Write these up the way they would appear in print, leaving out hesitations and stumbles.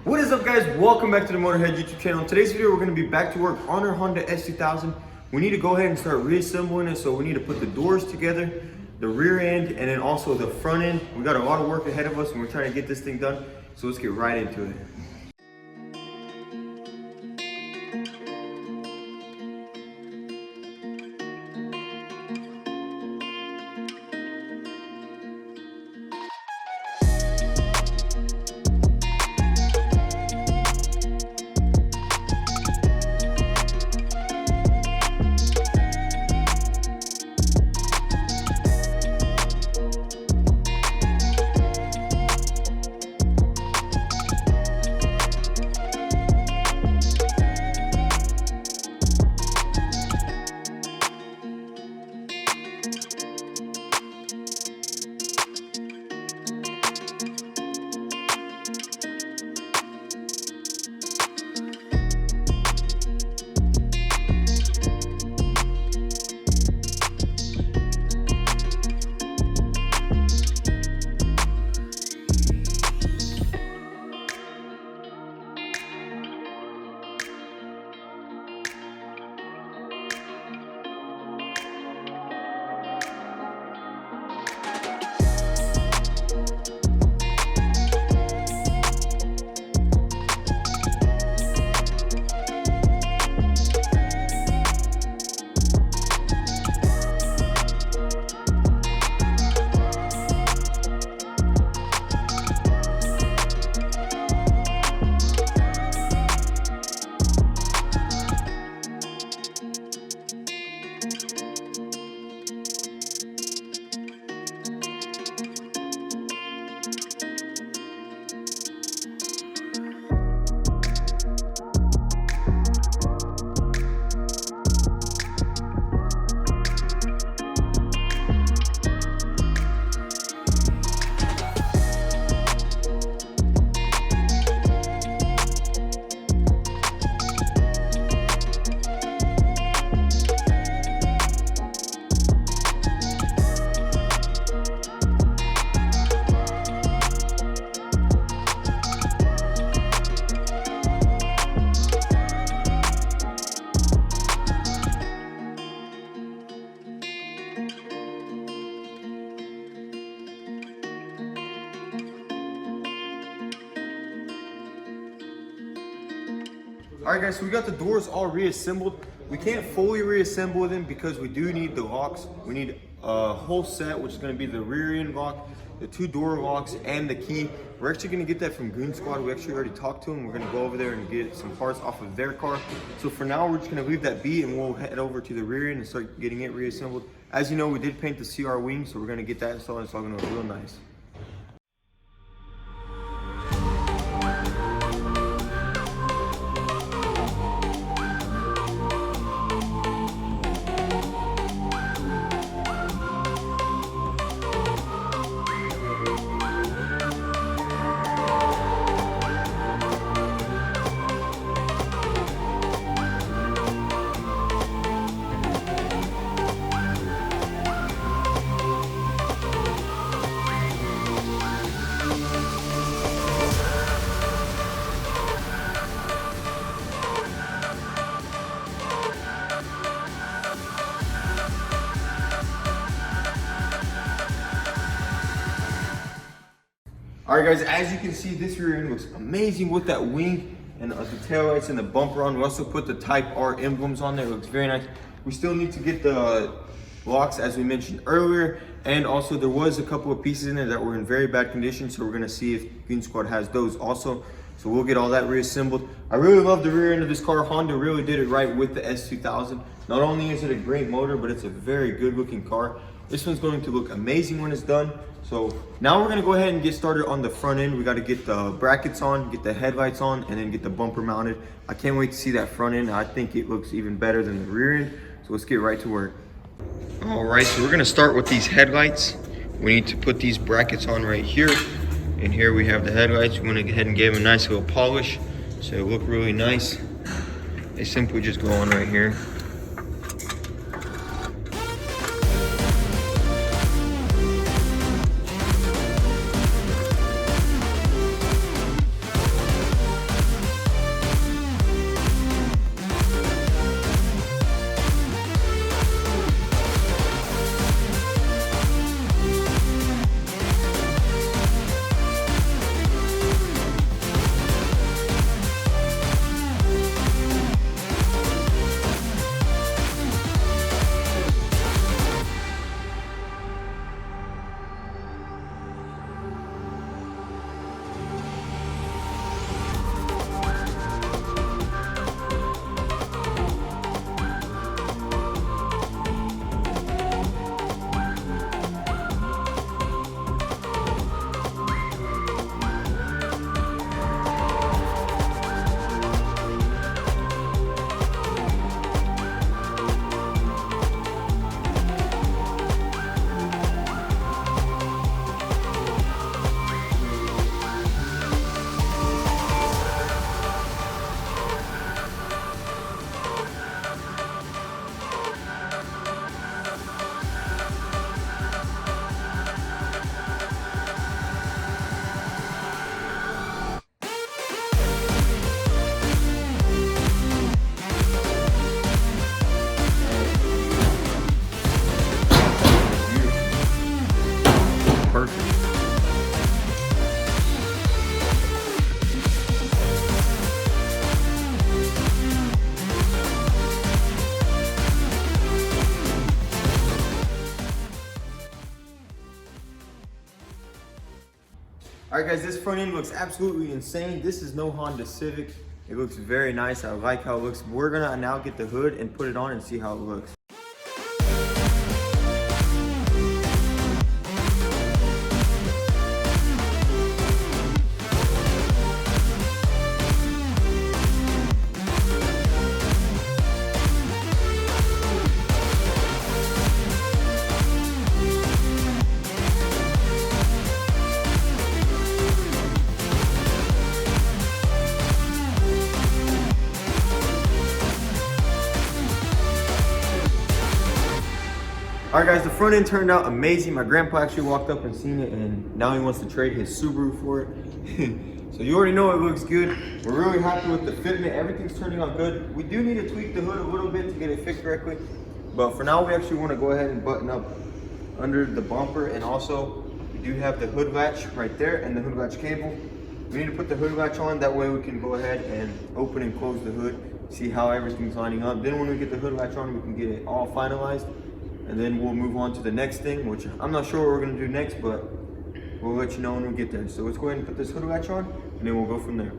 What is up, guys? Welcome back to the Motorhead YouTube channel. In today's video, we're going to be back to work on our Honda S2000. We need to go ahead and start reassembling it, so we need to put the doors together, the rear end, and then also the front end. We got a lot of work ahead of us and we're trying to get this thing done, so let's get right into it. Alright guys, so we got the doors all reassembled. We can't fully reassemble them because we do need the locks. We need a whole set, which is going to be the rear end lock, the two door locks, and the key. We're actually going to get that from Goon Squad. We actually already talked to them. We're going to go over there and get some parts off of their car. So for now, we're just going to leave that be and we'll head over to the rear end and start getting it reassembled. As you know, we did paint the CR wing, so we're going to get that installed. It's all going to look real nice. Alright guys, as you can see, this rear end looks amazing with that wing and the tail lights and the bumper on. We also put the Type R emblems on there. It looks very nice. We still need to get the locks, as we mentioned earlier, and also there was a couple of pieces in there that were in very bad condition, so we're going to see if Goon Squad has those also. So we'll get all that reassembled. I really love the rear end of this car. Honda really did it right with the S2000. Not only is it a great motor, but it's a very good looking car. This one's going to look amazing when it's done. So now we're gonna go ahead and get started on the front end. We gotta get the brackets on, get the headlights on, and then get the bumper mounted. I can't wait to see that front end. I think it looks even better than the rear end. So let's get right to work. All right, so we're gonna start with these headlights. We need to put these brackets on right here. And here we have the headlights. We want to go ahead and give them a nice little polish so they look really nice. They simply just go on right here. All right, guys, this front end looks absolutely insane. This is no Honda Civic. It looks very nice. I like how it looks. We're gonna now get the hood and put it on and see how it looks. Alright guys, the front end turned out amazing. My grandpa actually walked up and seen it, and now he wants to trade his Subaru for it. So you already know it looks good. We're really happy with the fitment. Everything's turning out good. We do need to tweak the hood a little bit to get it fit correctly. But for now, we actually want to go ahead and button up under the bumper, and also we do have the hood latch right there and the hood latch cable. We need to put the hood latch on, that way we can go ahead and open and close the hood, see how everything's lining up. Then when we get the hood latch on, we can get it all finalized. And then we'll move on to the next thing, which I'm not sure what we're gonna do next, but we'll let you know when we get there. So let's go ahead and put this hood latch on, and then we'll go from there.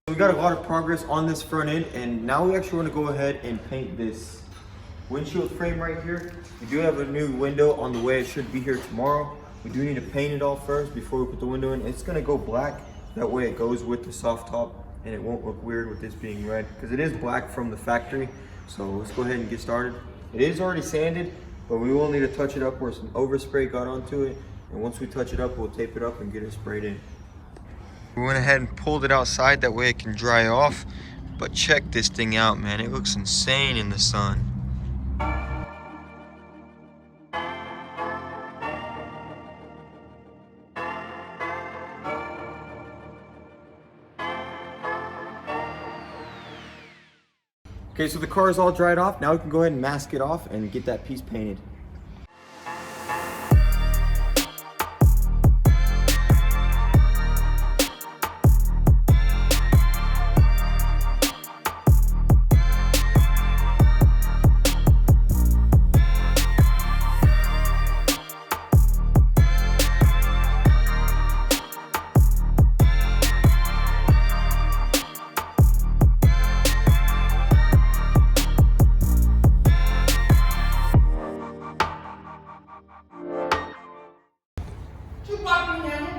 We got a lot of progress on this front end, and now we actually want to go ahead and paint this windshield frame right here. We do have a new window on the way. It should be here tomorrow. We do need to paint it all first before we put the window in. It's going to go black. That way it goes with the soft top and it won't look weird with this being red, because it is black from the factory. So let's go ahead and get started. It is already sanded, but we will need to touch it up where some overspray got onto it. And once we touch it up, we'll tape it up and get it sprayed in. We went ahead and pulled it outside, that way it can dry off. But check this thing out, man. It looks insane in the sun. Okay, so the car is all dried off. Now we can go ahead and mask it off and get that piece painted.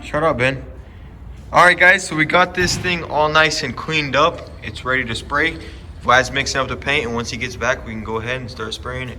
Shut up, Ben. Alright guys, so we got this thing all nice and cleaned up. It's ready to spray. Vlad's mixing up the paint, and once he gets back, we can go ahead and start spraying it.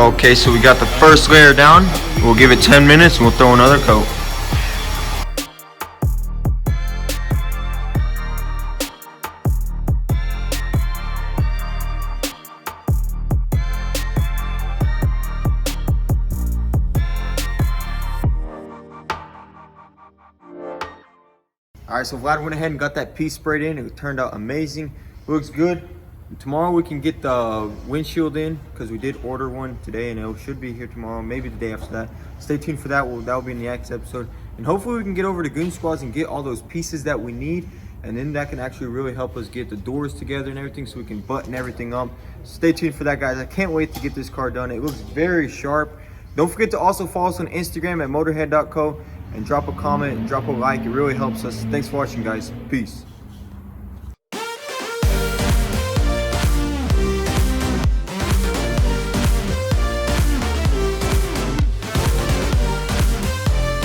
Okay, so we got the first layer down. We'll give it 10 minutes and we'll throw another coat. All right, so Vlad went ahead and got that piece sprayed in. It turned out amazing. Looks good. Tomorrow we can get the windshield in because we did order one today and it should be here tomorrow, maybe the day after that. Stay tuned for that. That'll be in the next episode. And hopefully we can get over to Goon Squads and get all those pieces that we need. And then that can actually really help us get the doors together and everything so we can button everything up. Stay tuned for that, guys. I can't wait to get this car done. It looks very sharp. Don't forget to also follow us on Instagram at motorhead.co and drop a comment and drop a like. It really helps us. Thanks for watching, guys. Peace.